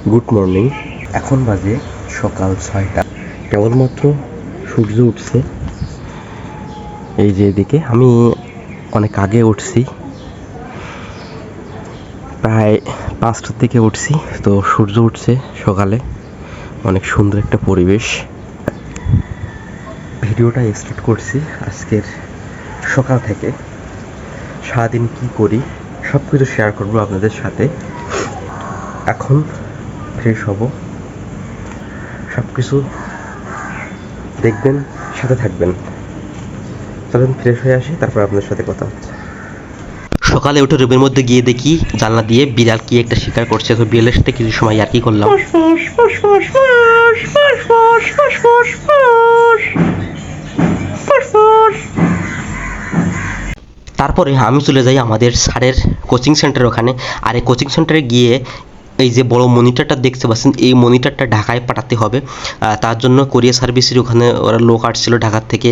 Good morning. এখন বাজে সকাল 6টা। কেবলমাত্র সূর্য উঠছে। এই যে এদিকে আমি অনেক আগে উঠছি, প্রায় 5টার দিকে উঠছি। তো সূর্য উঠছে সকালে, অনেক সুন্দর একটা পরিবেশ। ভিডিওটা স্টার্ট করছি আজকের সকাল থেকে। সারাদিন কি করি সব কিছু শেয়ার করবো আপনাদের সাথে। এখন ফ্রেশ হব, সব কিছু দেখবেন, সাথে থাকবেন। চলুন ফ্রেশ হয়ে আসি, তারপর আপনাদের সাথে কথা হচ্ছে। সকালে উঠে রুমের মধ্যে গিয়ে দেখি জানলা দিয়ে বিড়াল কি একটা শিকার করছে। তো বিড়ালের সাথে কিছু সময় আর কি করলাম। তারপরে আমি চলে যাই আমাদের স্যারের কোচিং সেন্টার ওখানে। আর এই কোচিং সেন্টারে গিয়ে এই যে বড় মনিটরটা দেখতে পাচ্ছেন, এই মনিটরটা ঢাকায় পাঠাতে হবে। তার জন্য কোরিয়ার সার্ভিসের ওখানে ওরা লোক আসছিল ঢাকার থেকে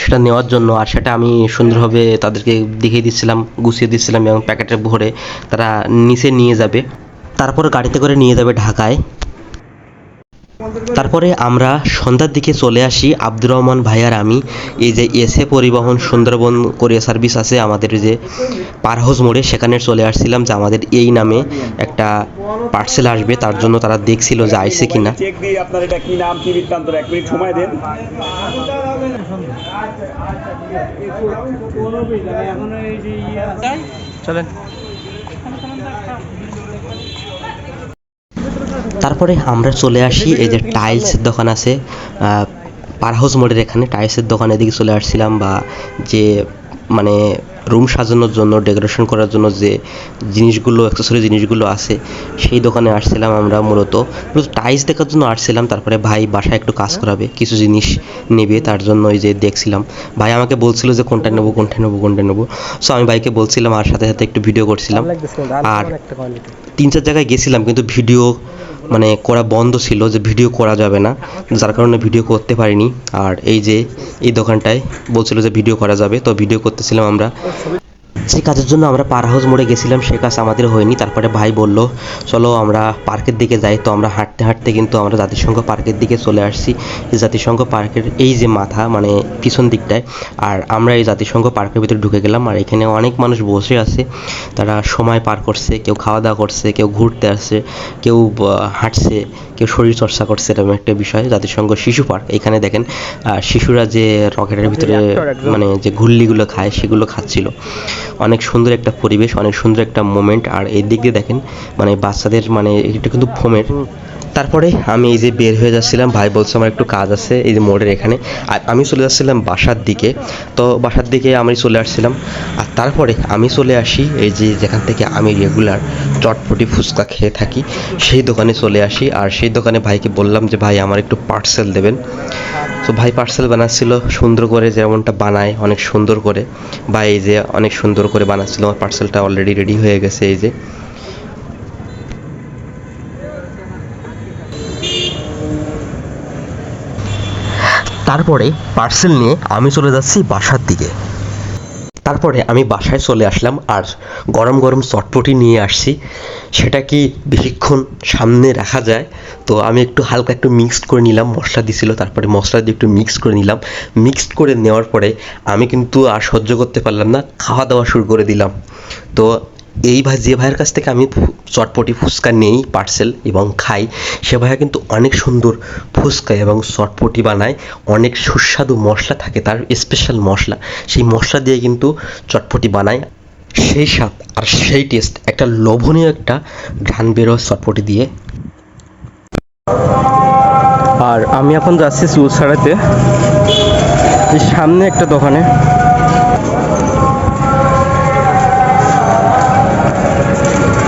সেটা নেওয়ার জন্য। আর সেটা আমি সুন্দরভাবে তাদেরকে দেখিয়ে দিচ্ছিলাম, গুছিয়ে দিচ্ছিলাম এবং প্যাকেটে ভরে তারা নিচে নিয়ে যাবে, তারপর গাড়িতে করে নিয়ে যাবে ঢাকায়। তারপরে আমরা সন্ধ্যার দিকে চলে আসি আব্দুর রহমান ভাই আর আমি। এই যে এসএ পরিবহন সুন্দরবন কোরিয়ার সার্ভিস আছে আমাদের যে পার হাউস মোড়ে, সেখানে চলে আসছিলাম যে আমাদের এই নামে একটা পার্সেল আসবে। তার জন্য তারা দেখছিল যে আইছে কিনা। চেক দিয়ে আপনার এটা কি নাম কি বৃত্তান্ত 1 মিনিট সময় দেন। চলেন। তারপরে আমরা চলে আসি এই যে টাইলসের দোকান আছে পার হাউস মোড়ের এখানে, টাইলসের দোকান এদিকে চলে আসছিলাম। বা যে মানে রুম সাজানোর জন্য, ডেকোরেশন করার জন্য যে জিনিসগুলো, অ্যাক্সেসরি জিনিসগুলো আছে, সেই দোকানে আসছিলাম আমরা। মূলত টাইলস দেখার জন্য আসছিলাম। তারপরে ভাই বাসায় একটু কাজ করাবে, কিছু জিনিস নেবে, তার জন্য এই যে দেখছিলাম। ভাই আমাকে বলছিল যে কোনটা নেবো কোনটা নেবো কোনটা নেবো। সো আমি ভাইকে বলছিলাম, আর সাথে সাথে একটু ভিডিও করছিলাম। আর 3-4 জায়গায় গেছিলাম, কিন্তু ভিডিও মানে করা বন্ধ ছিল, যে ভিডিও করা যাবে না, যার কারণে ভিডিও করতে পারিনি। আর এই যে এই দোকানটায় বলছিল যে ভিডিও করা যাবে, তো ভিডিও করতেছিলাম আমরা। যে কাজের জন্য আমরা পার হাউস মোড়ে গেছিলাম সে কাজ আমাদের হয়নি। তারপরে ভাই বলল চলো আমরা পার্কের দিকে যাই। তো আমরা হাঁটতে হাঁটতে কিন্তু আমরা জাতিসংঘ পার্কের দিকে চলে আসছি। জাতিসংঘ পার্কের এই যে মাথা মানে পিছন দিকটায়। আর আমরা এই জাতিসংঘ পার্কের ভিতরে ঢুকে গেলাম। আর এখানে অনেক মানুষ বসে আছে, তারা সময় পার করছে, কেউ খাওয়া দাওয়া করছে, কেউ ঘুরতে আসছে, কেউ হাঁটছে, কেউ শরীর চর্চা করছে। এরকম একটা বিষয় জাতিসংঘ শিশু পার্ক। এখানে দেখেন শিশুরা যে রকেটের ভিতরে মানে যে ঘুল্লিগুলো খায় সেগুলো খাচ্ছিল। অনেক সুন্দর একটা পরিবেশ, অনেক সুন্দর একটা মোমেন্ট। আর এই দিক দিয়ে দেখেন মানে বাচ্চাদের মানে এটা কিন্তু ফোমের। তারপরে আমি এই যে বের হয়ে যাচ্ছিলাম, ভাই বলছে আমার একটু কাজ আছে এই যে মোড়ের এখানে। আর আমি চলে যাচ্ছিলাম বাসার দিকে। তো বাসার দিকে আমি চলে আসছিলাম। আর তারপরে আমি চলে আসি এই যে যেখান থেকে আমি রেগুলার চটপটি ফুচকা খেয়ে থাকি, সেই দোকানে চলে আসি। আর সেই দোকানে ভাইকে বললাম যে ভাই আমার একটু পার্সেল দেবেন। তো ভাই পার্সেল বানাচ্ছিল সুন্দর করে, যেমনটা বানায় অনেক সুন্দর করে। ভাই এই যে অনেক সুন্দর করে বানাচ্ছিল। আমার পার্সেলটা অলরেডি রেডি হয়ে গেছে। এই যে তারপরে পার্সেল নিয়ে আমি চলে যাচ্ছি বাসার দিকে। তারপরে আমি বাসায় চলে আসলাম আর গরম গরম চটপটি নিয়ে আসছি। সেটা কি বেশিক্ষণ সামনে রাখা যায়? তো আমি একটু হালকা একটু মিক্সড করে নিলাম, মশলা দিছিল, তারপরে মশলা দিয়ে একটু মিক্সড করে নিলাম। মিক্সড করে নেওয়ার পরে আমি কিন্তু আর সহ্য করতে পারলাম না, খাওয়া দাওয়া শুরু করে দিলাম। তো এই ভাই যে ভাইয়ের কাছ থেকে আমি চটপটি ফুচকা নেই পার্সেল এবং খাই, সে ভাইয়া কিন্তু অনেক সুন্দর ফুচকা এবং চটপটি বানায়। অনেক সুস্বাদু মশলা থাকে তার, স্পেশাল মশলা। সেই মশলা দিয়ে কিন্তু চটপটি বানায়। সেই স্বাদ আর সেই টেস্ট, একটা লোভনীয় একটা ঘ্রাণ বেরোয় চটপটি দিয়ে। আর আমি এখন যাচ্ছি চুল ছাড়াতে, এই সামনে একটা দোকানে।